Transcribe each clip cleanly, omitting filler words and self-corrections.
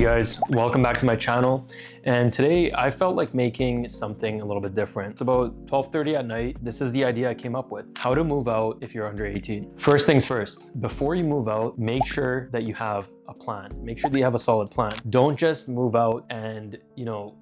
guys, welcome back to my channel. And today I felt like making something a little bit different. It's about 12:30 at night. This is the idea I came up with. How to move out if you're under 18. First things first, before you move out, make sure that you have a plan. Make sure that you have a solid plan. Don't just move out and,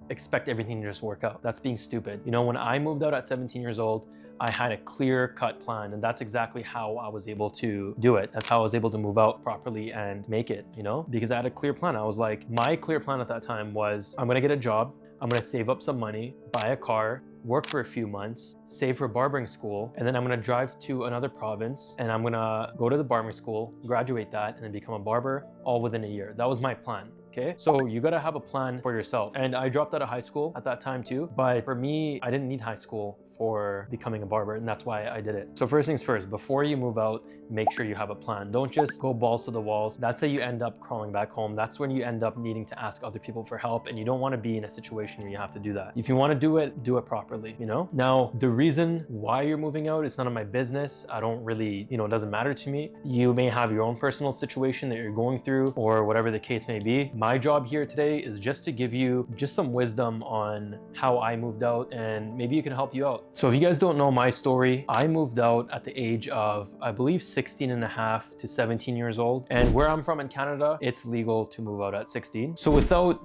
expect everything to just work out. That's being stupid. When I moved out at 17 years old, I had a clear-cut plan, and that's exactly how I was able to do it. That's how I was able to move out properly and make it, because I had a clear plan. I was like, my clear plan at that time was, I'm gonna get a job, I'm gonna save up some money, buy a car, work for a few months, save for barbering school, and then I'm gonna drive to another province and I'm gonna go to the barbering school, graduate that, and then become a barber all within a year. That was my plan. Okay, so you gotta have a plan for yourself. And I dropped out of high school at that time too, but for me, I didn't need high school for becoming a barber, and that's why I did it. So first things first, before you move out, make sure you have a plan. Don't just go balls to the walls. That's how you end up crawling back home. That's when you end up needing to ask other people for help, and you don't want to be in a situation where you have to do that. If you want to do it properly, Now, the reason why you're moving out is none of my business. I don't really, it doesn't matter to me. You may have your own personal situation that you're going through, or whatever the case may be. My job here today is just to give you just some wisdom on how I moved out, and maybe it can help you out. So if you guys don't know my story, I moved out at the age of, I believe, 16 and a half to 17 years old. And where I'm from in Canada, it's legal to move out at 16. So without,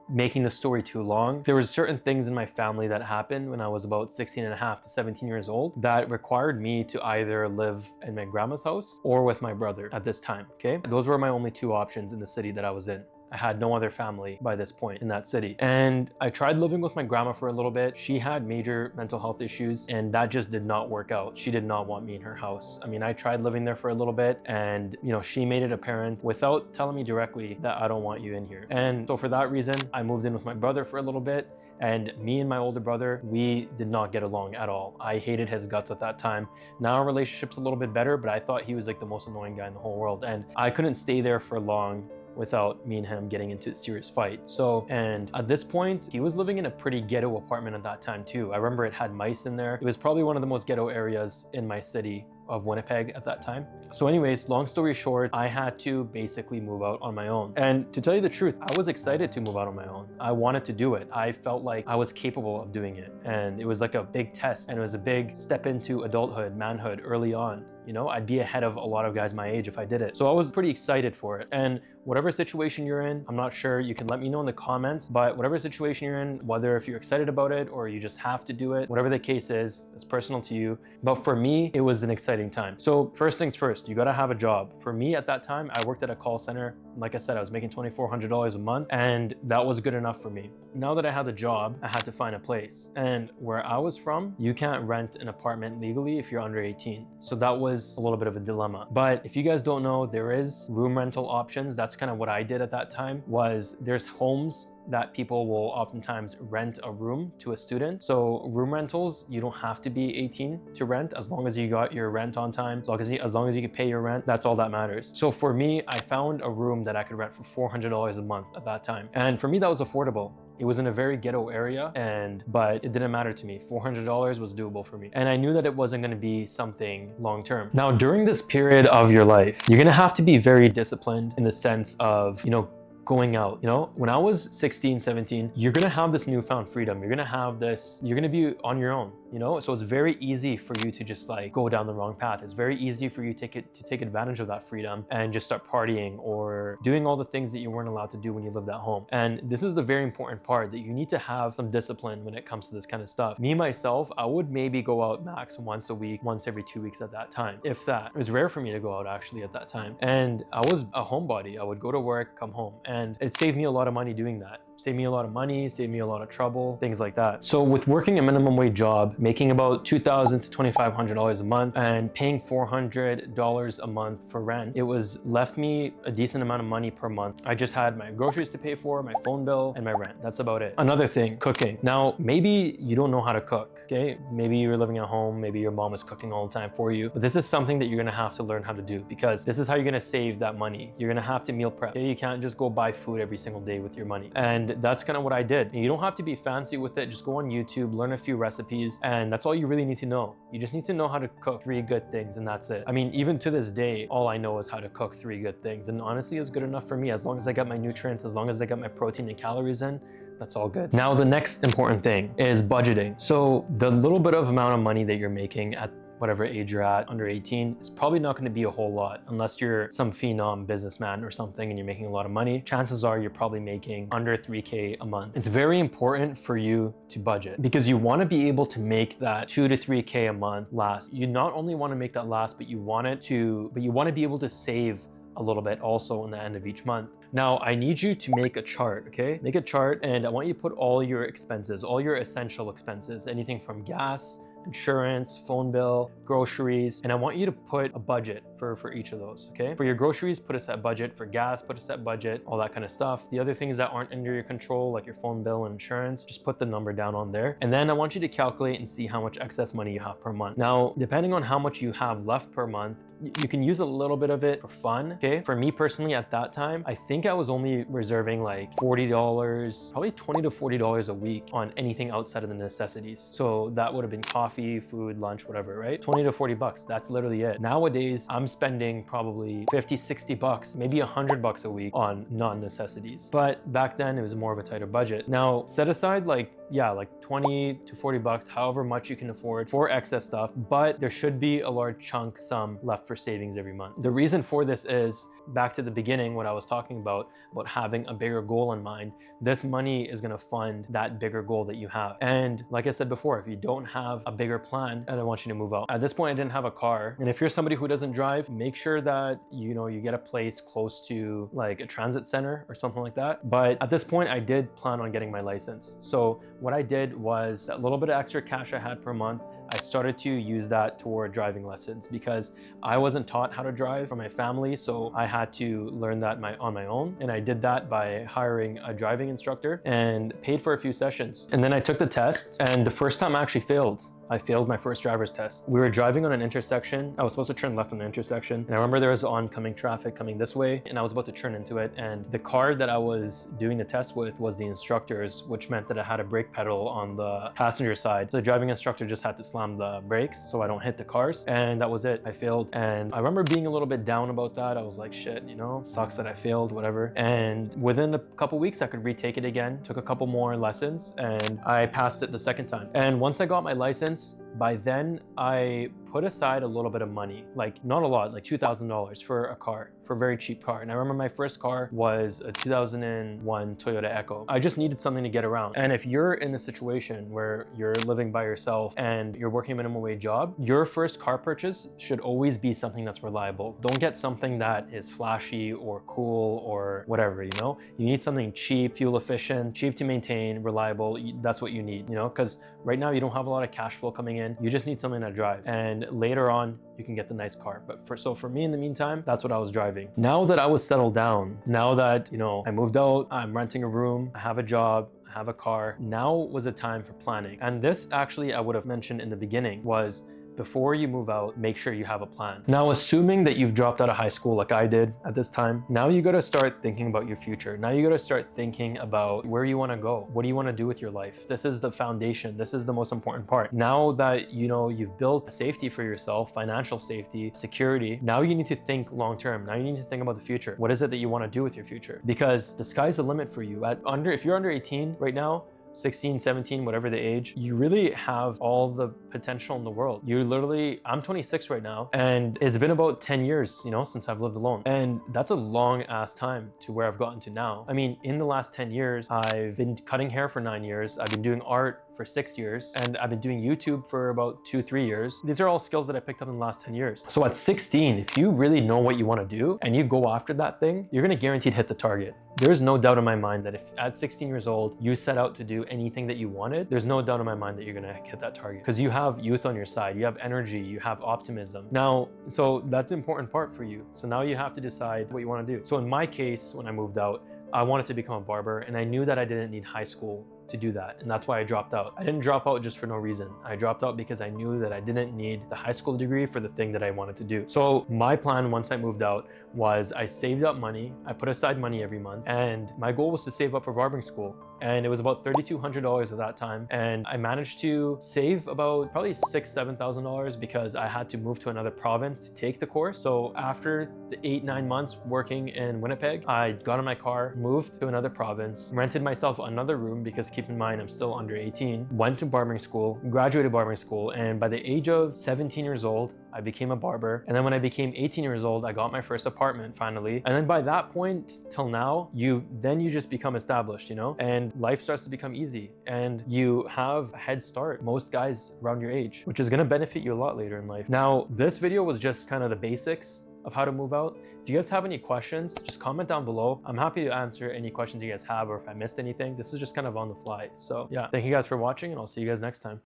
making the story too long, there was certain things in my family that happened when I was about 16 and a half to 17 years old that required me to either live in my grandma's house or with my brother at this time, okay? Those were my only two options in the city that I was in. I had no other family by this point in that city. And I tried living with my grandma for a little bit. She had major mental health issues, and that just did not work out. She did not want me in her house. I mean, I tried living there for a little bit, and she made it apparent without telling me directly that I don't want you in here. And so for that reason, I moved in with my brother for a little bit. And me and my older brother, we did not get along at all. I hated his guts at that time. Now our relationship's a little bit better, but I thought he was like the most annoying guy in the whole world. And I couldn't stay there for long without me and him getting into a serious fight. So, and at this point, he was living in a pretty ghetto apartment at that time too. I remember it had mice in there. It was probably one of the most ghetto areas in my city of Winnipeg at that time. So anyways, long story short, I had to basically move out on my own. And to tell you the truth, I was excited to move out on my own. I wanted to do it. I felt like I was capable of doing it. And it was like a big test, and it was a big step into adulthood, manhood early on. I'd be ahead of a lot of guys my age if I did it. So I was pretty excited for it. And whatever situation you're in, I'm not sure, you can let me know in the comments, but whatever situation you're in, whether if you're excited about it or you just have to do it, whatever the case is, it's personal to you. But for me, it was an exciting time. So first things first, you gotta have a job. For me at that time, I worked at a call center. Like I said, I was making $2,400 a month, and that was good enough for me. Now that I had a job, I had to find a place. And where I was from, you can't rent an apartment legally if you're under 18. So that was a little bit of a dilemma. But if you guys don't know, there is room rental options. That's kind of what I did at that time. There's homes that people will oftentimes rent a room to a student. So room rentals, you don't have to be 18 to rent, as long as you got your rent on time, as long as you can pay your rent, that's all that matters. So for me, I found a room that I could rent for $400 a month at that time. And for me, that was affordable. It was in a very ghetto area, but it didn't matter to me. $400 was doable for me. And I knew that it wasn't gonna be something long-term. Now, during this period of your life, you're gonna have to be very disciplined in the sense of, going out. When I was 16, 17, you're gonna have this newfound freedom. You're gonna be on your own, So it's very easy for you to just like go down the wrong path. It's very easy for you to take advantage of that freedom and just start partying or doing all the things that you weren't allowed to do when you lived at home. And this is the very important part, that you need to have some discipline when it comes to this kind of stuff. Me, myself, I would maybe go out max once a week, once every 2 weeks at that time, if that. It was rare for me to go out actually at that time. And I was a homebody. I would go to work, come home. And it saved me a lot of money doing that. Saved me a lot of money, saved me a lot of trouble, things like that. So with working a minimum wage job, making about $2,000 to $2,500 a month and paying $400 a month for rent, it left me a decent amount of money per month. I just had my groceries to pay for, my phone bill, and my rent. That's about it. Another thing, cooking. Now, maybe you don't know how to cook, okay? Maybe you're living at home, maybe your mom is cooking all the time for you, but this is something that you're gonna have to learn how to do, because this is how you're gonna save that money. You're gonna have to meal prep, okay? You can't just go buy food every single day with your money. And And that's kind of what I did. You don't have to be fancy with it. Just go on YouTube, learn a few recipes, and that's all you really need to know. You just need to know how to cook 3 good things, and that's it. I mean, even to this day, all I know is how to cook 3 good things. And honestly, it's good enough for me. As long as I got my nutrients, as long as I got my protein and calories in, that's all good. Now, the next important thing is budgeting. So the little bit of amount of money that you're making at whatever age you're at, under 18, is probably not going to be a whole lot unless you're some phenom businessman or something and you're making a lot of money. Chances are you're probably making under 3K a month. It's very important for you to budget because you want to be able to make that 2 to 3K a month last. You not only want to make that last, but you want to be able to save a little bit also in the end of each month. Now, I need you to make a chart, okay? Make a chart, and I want you to put all your expenses, all your essential expenses, anything from gas, insurance, phone bill, groceries, and I want you to put a budget for each of those, okay? For your groceries, put a set budget. For gas, put a set budget, all that kind of stuff. The other things that aren't under your control, like your phone bill and insurance, just put the number down on there. And then I want you to calculate and see how much excess money you have per month. Now, depending on how much you have left per month, you can use a little bit of it for fun, okay? For me personally, at that time, I think I was only reserving like $40, probably $20 to $40 a week on anything outside of the necessities. So that would have been coffee, food, lunch, whatever, right? 20 to 40 bucks, that's literally it. Nowadays, I'm spending probably 50, 60 bucks, maybe 100 bucks a week on non-necessities. But back then, it was more of a tighter budget. Now, set aside like 20 to 40 bucks, however much you can afford for excess stuff, but there should be a large chunk sum left for savings every month. The reason for this is, back to the beginning, what I was talking about having a bigger goal in mind. This money is gonna fund that bigger goal that you have. And like I said before, if you don't have a bigger plan, I don't want you to move out. At this point, I didn't have a car. And if you're somebody who doesn't drive, make sure that you get a place close to like a transit center or something like that. But at this point, I did plan on getting my license. So what I did was that little bit of extra cash I had per month, I started to use that toward driving lessons because I wasn't taught how to drive from my family, so I had to learn that on my own. And I did that by hiring a driving instructor and paid for a few sessions. And then I took the test, and the first time I actually failed. I failed my first driver's test. We were driving on an intersection. I was supposed to turn left on the intersection. And I remember there was oncoming traffic coming this way, and I was about to turn into it. And the car that I was doing the test with was the instructor's, which meant that I had a brake pedal on the passenger side. So the driving instructor just had to slam the brakes so I don't hit the cars. And that was it. I failed. And I remember being a little bit down about that. I was like, shit, sucks that I failed, whatever. And within a couple weeks, I could retake it again, took a couple more lessons, and I passed it the second time. And once I got my license, by then I put aside a little bit of money, like not a lot, like $2,000 for a car, for a very cheap car. And I remember my first car was a 2001 Toyota Echo. I just needed something to get around. And if you're in a situation where you're living by yourself and you're working a minimum wage job, your first car purchase should always be something that's reliable. Don't get something that is flashy or cool or whatever, You need something cheap, fuel efficient, cheap to maintain, reliable. That's what you need, because right now you don't have a lot of cash flow coming in. You just need something to drive. And later on, you can get the nice car. But for me in the meantime, that's what I was driving. Now that I was settled down, now that, I moved out, I'm renting a room, I have a job, I have a car, now was a time for planning. And this actually I would have mentioned in the beginning was, before you move out, make sure you have a plan. Now, assuming that you've dropped out of high school like I did at this time, now you gotta start thinking about your future. Now you gotta start thinking about where you wanna go. What do you wanna do with your life? This is the foundation. This is the most important part. Now that you've built safety for yourself, financial safety, security, now you need to think long-term. Now you need to think about the future. What is it that you wanna do with your future? Because the sky's the limit for you. If you're under 18 right now, 16, 17, whatever the age, you really have all the potential in the world. I'm 26 right now, and it's been about 10 years, since I've lived alone. And that's a long ass time to where I've gotten to now. I mean, in the last 10 years, I've been cutting hair for 9 years. I've been doing art for 6 years, and I've been doing YouTube for about 2-3 years. These are all skills that I picked up in the last 10 years. So at 16, if you really know what you want to do and you go after that thing, you're going to guaranteed hit the target. There's no doubt in my mind that if at 16 years old, you set out to do anything that you wanted, there's no doubt in my mind that you're going to hit that target because you have youth on your side, you have energy, you have optimism. Now, so that's an important part for you. So now you have to decide what you want to do. So in my case, when I moved out, I wanted to become a barber, and I knew that I didn't need high school to do that, and that's why I dropped out. I didn't drop out just for no reason. I dropped out because I knew that I didn't need the high school degree for the thing that I wanted to do. So my plan once I moved out was I saved up money, I put aside money every month, and my goal was to save up for barbering school. And it was about $3,200 at that time, and I managed to save about probably $7,000 because I had to move to another province to take the course. So after the 8-9 months working in Winnipeg, I got in my car, moved to another province, rented myself another room because keep in mind I'm still under 18, went to barbering school, graduated barbering school, and by the age of 17 years old, I became a barber. And then when I became 18 years old, I got my first apartment finally. And then by that point till now, you just become established, you know, and life starts to become easy and you have a head start, most guys around your age, which is gonna benefit you a lot later in life. Now, this video was just kind of the basics of how to move out. If you guys have any questions, just comment down below. I'm happy to answer any questions you guys have, or if I missed anything. This is just kind of on the fly. So yeah, thank you guys for watching, and I'll see you guys next time.